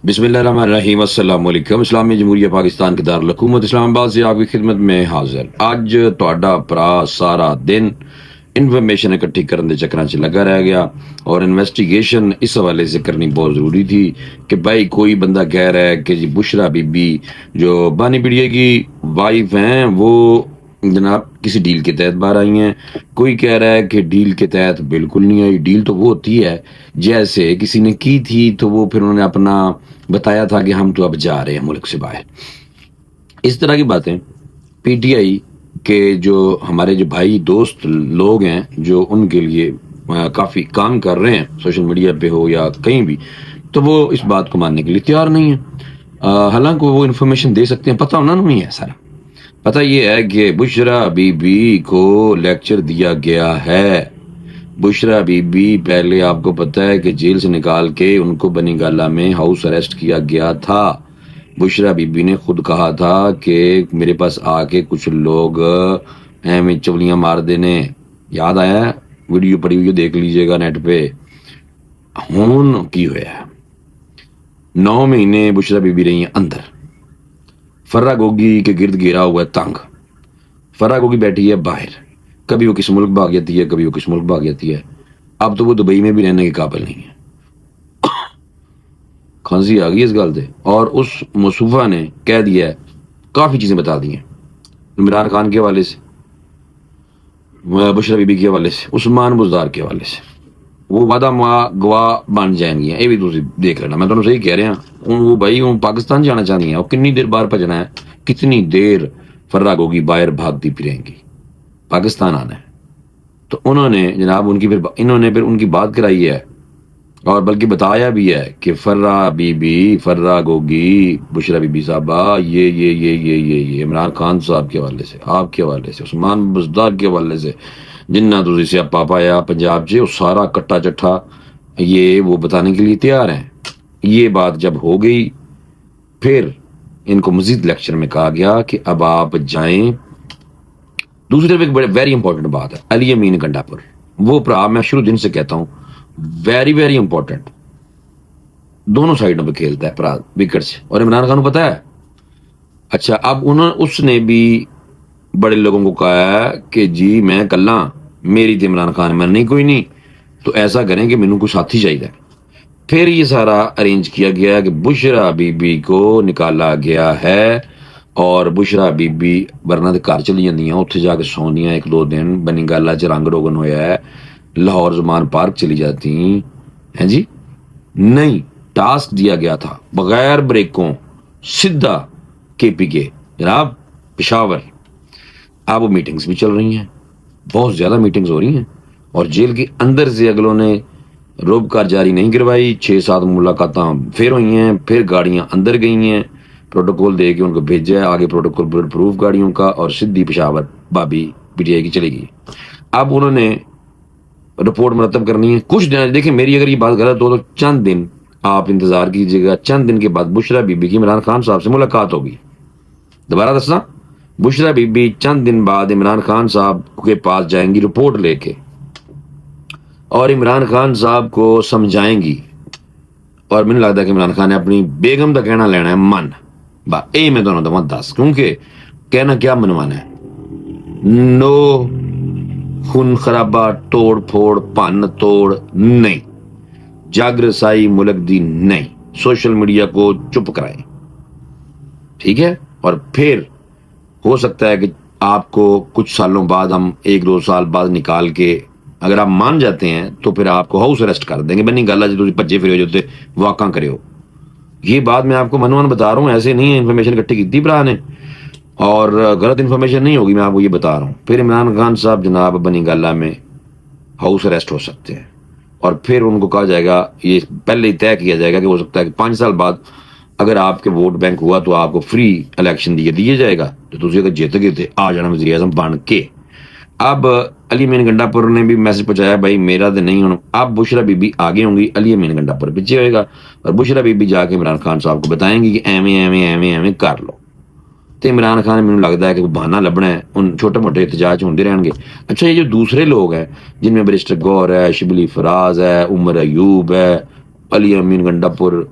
बिस्मिल्लाहिर्रहमानिर्रहीम अस्सलाम वालेकुम। इस्लामी जमहूरिया पाकिस्तान के दारुल हुकूमत इस्लामाबाद से आपकी खिदमत में हाजिर। ਅੱਜ ਤੁਹਾਡਾ ਭਰਾ ਸਾਰਾ ਦਿਨ ਇਨਫੋਰਮੇਸ਼ਨ ਇਕੱਠੀ ਕਰਨ ਦੇ ਚੱਕਰਾਂ 'ਚ ਲੱਗਾ ਰਹਿ ਗਿਆ और इन्वेस्टिगेशन इस हवाले से करनी बहुत ज़रूरी थी कि भाई कोई बंदा कह रहा है कि जी बुशरा बीबी जो बानी पीड़िया की वाइफ हैं वो जनाब किसी डील के तहत बाहर आई हैं। कोई कह रहा है कि डील के तहत बिल्कुल नहीं आई। डील तो वो होती है जैसे किसी ने की थी तो वो फिर उन्होंने अपना बताया था कि हम तो अब जा रहे हैं मुल्क से बाहर। इस तरह की बातें पीटीआई के जो हमारे जो भाई दोस्त लोग हैं जो उनके लिए काफ़ी काम कर रहे हैं सोशल मीडिया पे हो या कहीं भी, तो वो इस बात को मानने के लिए तैयार नहीं है। हालांकि वो इन्फॉर्मेशन दे सकते हैं, पता उन्होंने नहीं है सारा। पता ये है कि बुशरा बीबी को लेक्चर दिया गया है। बुशरा बीबी पहले आपको पता है कि जेल से निकाल के उनको बनी गाला में हाउस अरेस्ट किया गया था। बुशरा बीबी ने खुद कहा था कि मेरे पास आके कुछ लोग एवं चवलियां मार देने, याद आया? वीडियो पड़ी हुई देख लीजिएगा नेट पे। हून की होया 9 महीने बुशरा बीबी रही है अंदर। फर्रा गोगी के गिर्द घेरा हुआ है तंग। फर्रा गोगी बैठी है बाहर, कभी वो किस मुल्क भाग जाती है, कभी वो किस मुल्क भाग जाती है। अब तो वो दुबई में भी रहने के काबिल नहीं है। खांसी आ गई इस गल से। और उस मुसूफा ने कह दिया है, काफ़ी चीज़ें बता दी हैं इमरान खान के हवाले से, बुशरा बीबी के हवाले से, उस्मान बुज़दार के हवाले से। वो वादा गवाह बन जाएंगी। ये भी तुम देख लेना, मैं तुम्हें सही कह रहा हूँ। वो भाई वो पाकिस्तान जाना चाहती हैं और कितनी देर बाहर भजना है, कितनी देर फर्रा गोगी बाहर भागती फिरेंगी, पाकिस्तान आना है। तो उन्होंने जनाब इन्होंने फिर उनकी बात कराई है और बल्कि बताया भी है कि फर्रा बीबी, फर्रा गोगी, बुशरा बीबी साहबा ये इमरान खान साहब के हवाले से, आपके हवाले से, उस्मान बुज़दार के हवाले से जिन्ना तुझे से आपा पाया पंजाब से, वो सारा कट्टा चट्ठा ये वो बताने के लिए तैयार हैं। ये बात जब हो गई फिर इनको मजीद लेक्चर में कहा गया कि अब आप जाएं। दूसरी तरफ एक वेरी इंपॉर्टेंट बात है, अली अमीन गंडापुर, वो भरा मैं शुरू दिन से कहता हूं वेरी वेरी इंपॉर्टेंट, दोनों साइडों पे खेलता है भरा विकेट से, और इमरान खान को पता है। अच्छा, अब उसने भी बड़े लोगों को कहा है कि जी मैं कल्ला मेरी तो इमरान खान मैं नहीं कोई नहीं, तो ऐसा करें कि मैनू कोई साथी चाहिए। फिर ये सारा अरेंज किया गया कि बुशरा बीबी को निकाला गया है और बुशरा बीबी वरना तो घर चली जांदियां, उत्थे जाके सौंदियां 1-2 दिन। बनी गाला च रंग रोगन होया है, लाहौर जमान पार्क चली जाती हैं जी। नहीं, टास्क दिया गया था बगैर ब्रेकों सीधा KPK जनाब पेशावर। अब वो मीटिंग्स भी चल रही हैं, बहुत ज़्यादा मीटिंग्स हो रही हैं और जेल के अंदर से अगलों ने रोबकार जारी नहीं करवाई। 6-7 मुलाकात फिर हुई हैं, फिर गाड़ियां अंदर गई हैं, प्रोटोकॉल दे के उनको भेजा है आगे, प्रोटोकॉल बुलेट प्रूफ गाड़ियों का, और सीधी पेशावर भाभी PTI की चली गई। अब उन्होंने रिपोर्ट मुरतब करनी है कुछ दिन। देखिए मेरी अगर ये बात गलत हो तो चंद दिन आप इंतजार कीजिएगा, चंद दिन के बाद बुशरा बीबी की इमरान खान साहब से मुलाकात होगी। दोबारा दसना, बुशरा बीबी चंद दिन बाद इमरान खान साहब के पास जाएंगी रिपोर्ट लेके और इमरान खान साहब को समझाएंगी। और मैंने लगता है कि इमरान खान ने अपनी बेगम का कहना लेना है मन बा, ए मैं दोनों दवा 10, क्योंकि कहना क्या मनवाना है। नो खून खराबा, तोड़ फोड़, भन तोड़ नहीं, जग रसाई मुल्क दी नहीं, सोशल मीडिया को चुप कराएं, ठीक है। और फिर हो सकता है कि आपको कुछ सालों बाद, हम 1-2 साल बाद निकाल के, अगर आप मान जाते हैं तो फिर आपको हाउस अरेस्ट कर देंगे। बनी गल है जो भज्जे फिर जो वाका करे। ये बात मैं आपको मनवन बता रहा हूँ, ऐसे नहीं है। इन्फॉर्मेशन इकट्ठी की भरा ने और गलत इन्फॉर्मेशन नहीं होगी, मैं आपको ये बता रहा हूँ। फिर इमरान खान साहब जनाब बनी गाला में हाउस अरेस्ट हो सकते हैं और फिर उनको कहा जाएगा, ये पहले ही तय किया जाएगा कि हो सकता है कि 5 साल बाद अगर आपके वोट बैंक हुआ तो आपको फ्री इलेक्शन दिया जाएगा, तो तुझे अगर जीत गए थे आ जाना वज़ीर आज़म बन के। अब अली अमीन गंडापुर ने भी मैसेज पहुंचाया, भाई मेरा तो नहीं होना। अब बुशरा बीबी आगे होंगी, अली अमीन गंडापुर पीछे होएगा और बुशरा बीबी जाके इमरान खान साहब को बताएंगी कि एवें एवें एवें एवें कर लो। तो इमरान खान मैंने लगता है कि बहाना लभना है, उन छोटे मोटे एहतजाज होंगे रहेंगे। अच्छा, ये जो दूसरे लोग हैं जिनमें बैरिस्टर गौर है, शिबली फराज है, उमर अयूब है, अली अमीन गंडापुर,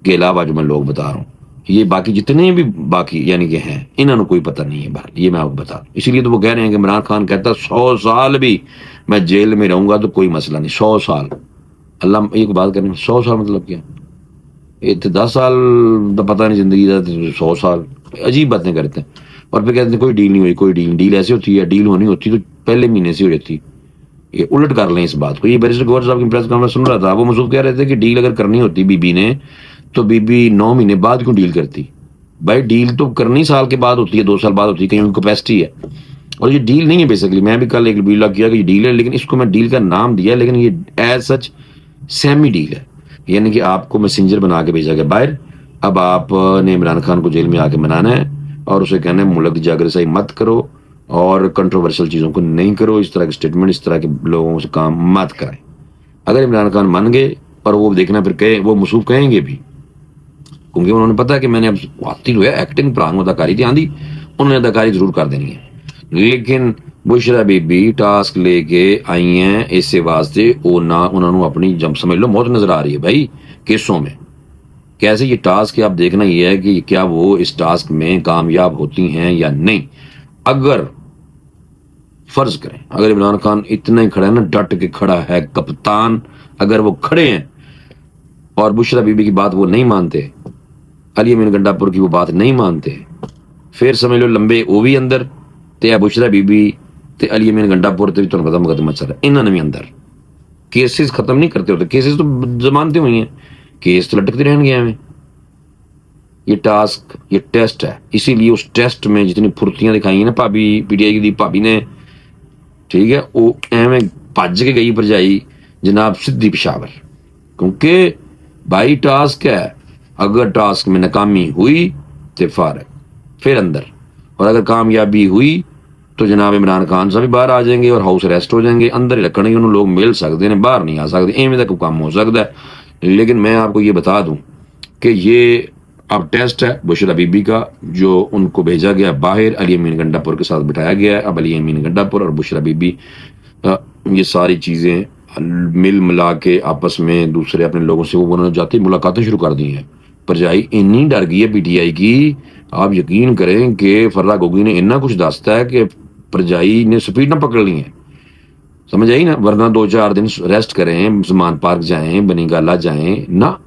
के अलावा जो मैं लोग बता रहा हूँ, ये बाकी जितने भी बाकी यानी कि हैं, इन्होंने कोई पता नहीं है बाहर, ये मैं आपको बता दूं। इसीलिए तो वो कह रहे हैं कि इमरान खान कहता 100 साल भी मैं जेल में रहूंगा तो कोई मसला नहीं। 100 साल, अल्लाह एक बात करनी, 100 साल मतलब क्या? ये तो 10 साल तो पता नहीं जिंदगी का, 100 साल, अजीब बातें करते हैं। और फिर कहते हैं कोई डील नहीं हुई, कोई डील ऐसी होती है, डील होनी होती तो पहले महीने से हो जाती। ये उलट कर लें इस बात को। ये बैरिस्टर गौहर साहब की प्रेस कॉन्फ्रेंस सुन रहा था, वो मसूद कह रहे थे कि डील अगर करनी होती बीबी ने तो बीबी 9 महीने बाद क्यों डील करती? भाई डील तो करनी साल के बाद होती है, 2 साल बाद होती है, कहीं उनकी कैपेसिटी है। और ये डील नहीं है बेसिकली। मैं भी कल एक वीडियो किया कि ये डील है, लेकिन इसको मैं डील का नाम दिया, लेकिन ये एज सच सेमी डील है। यानी कि आपको मैसेंजर बना के भेजा गया बाहर, अब आपने इमरान खान को जेल में आके मनाना है और उसे कहना है मुल्क की जागरसाई मत करो और कंट्रोवर्शियल चीज़ों को नहीं करो, इस तरह के स्टेटमेंट, इस तरह के लोगों से काम मत करें। अगर इमरान खान मान गए और वो देखना फिर कहे, वो मसूफ कहेंगे भी, क्योंकि उन्होंने पता है कि मैंने अब आती जो है एक्टिंग प्रांग अदाकारी थी आंधी, उन्होंने अदाकारी जरूर कर देनी है। लेकिन बुशरा बीबी टास्क लेके आई हैं इससे वास्ते वो ना उन्होंने अपनी जम समझ लो मौत नजर आ रही है भाई केसों में। कैसे ये टास्क आप देखना ये है कि क्या वो इस टास्क में कामयाब होती हैं या नहीं। अगर फर्ज करें अगर इमरान खान इतना ही खड़ा है ना, डट के खड़ा है कप्तान, अगर वो खड़े हैं और बुशरा बीबी की बात वो नहीं मानते, अली अमीन गंडापुर की वो बात नहीं मानते, फिर समझ लो लंबे वो भी अंदर ते बुशरा बीबी ते अली अमीन गंडापुर ते भी तुम पता मुकदमा चल रहा है, इन्होंने भी अंदर। केसेस खत्म नहीं करते होते, केसेस तो जमानतें हुई हैं, केस तो लटकते रहेंगे हमें। ये टास्क, ये टेस्ट है, इसीलिए उस टेस्ट में जितनी फुर्तियां दिखाई हैं ना भाभी पीटीआई की भाभी ने, ठीक है, वो एवं भज के गई भरजाई जनाब सिद्धी पिशावर, क्योंकि भाई टास्क है। अगर टास्क में नाकामी हुई तो फारग, फिर अंदर, और अगर कामयाबी हुई तो जनाब इमरान खान साहब भी बाहर आ जाएंगे और हाउस अरेस्ट हो जाएंगे, अंदर ही रखने उन्होंने लोग मिल सकते हैं, बाहर नहीं आ सकते, एवं तक काम हो सकता है। लेकिन मैं आपको ये बता दूं कि ये अब टेस्ट है बुशरा बीबी का, जो उनको भेजा गया बाहर, अली अमीन गंडापुर के साथ बिठाया गया है। अब अली अमीन गंडापुर और बुशरा बीबी ये सारी चीज़ें मिल मिला के आपस में दूसरे अपने लोगों से वो उन्होंने जाती मुलाकातें शुरू कर दी हैं। परजाई इन्नी डर गई है पीटीआई की, आप यकीन करें कि फर्रा गोगी ने इतना कुछ दसता है कि परजाई ने स्पीड ना पकड़ ली है, समझ आई ना। वरना 2-4 दिन रेस्ट करें, जमान पार्क जाएं, बनी गाला जाएं ना,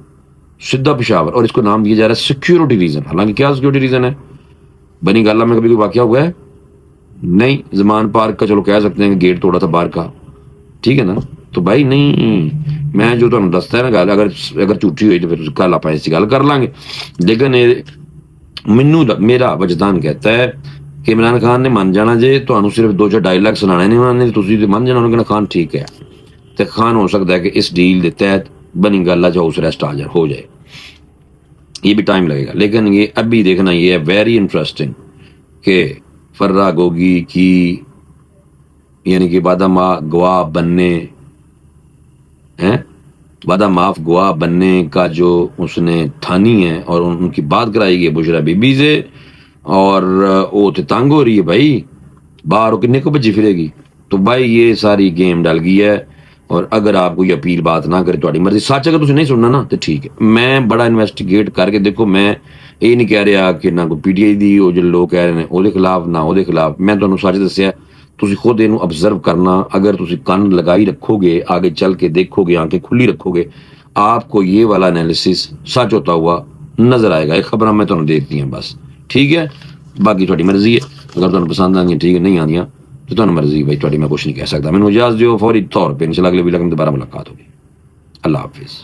सीधा पिशावर। और इसको नाम दिया जा रहा है सिक्योरिटी रीजन। हालांकि क्या सिक्योरिटी रीजन है? बनी गाला में कभी कोई वाकया हुआ है? नहीं। जमान पार्क का चलो कह सकते हैं कि गेट तोड़ा था बाहर का, ठीक है ना। तो भाई नहीं, मैं जो तुम दसता है ना गल, अगर झूठी हुई तो फिर कल आप ऐसी गल कर लांगे। लेकिन मैनू मेरा वजदान कहता है कि इमरान खान ने मन जाना जे, तो सिर्फ 2-4 डायलॉग सुनाने नहीं उन्होंने, तुम मन जाना उन्होंने कहना खान ठीक है, तो खान हो सकता है कि इस डील के तहत बनी गाला जो हाउस अरेस्ट आ जाए, हो जाए। ये भी टाइम लगेगा, लेकिन ये अभी देखना ये है वेरी इंटरेस्टिंग कि फर्रा गोगी की यानी कि वादा माफ गवाह बनने हैं, वादा माफ गवाह बनने का जो उसने ठानी है और उनकी बात कराई गई बुशरा बीबी से, और वो तो तंग हो रही है भाई, बाहर किन्ने को बजी फिरेगी। तो भाई ये सारी गेम डल गई है। और अगर आप कोई अपील बात ना करे तो मर्जी, सच अगर तुम नहीं सुनना ना तो ठीक है, मैं बड़ा इन्वेस्टिगेट करके देखो, मैं ये नहीं कह रहा कि ना कोई पीटीआई दी जो लोग कह रहे हैं ਉਹਦੇ खिलाफ ना ਉਹਦੇ खिलाफ, मैं ਤੁਹਾਨੂੰ सच दसिया, तुम खुद इनू ऑब्जर्व करना। अगर तुम कान लगाई रखोगे, आगे चल के देखोगे, आंखें खुली रखोगे, आपको ये वाला एनालिसिस सच होता हुआ नजर आएगा। एक खबर मैं तुम्हें देती हूँ बस, ठीक है, बाकी थोड़ी मर्जी है, अगर तुम्हें पसंद आंदी ठीक है, नहीं आंदियां तो तुम्हें मर्जी भाई, थोड़ी मैं कुछ नहीं कह सकता। मैंने इजाजत दो फौरी तौर पर, इंशाल्लाह अगले वीडियो में दोबारा मुलाकात होगी। अल्लाह हाफिज़।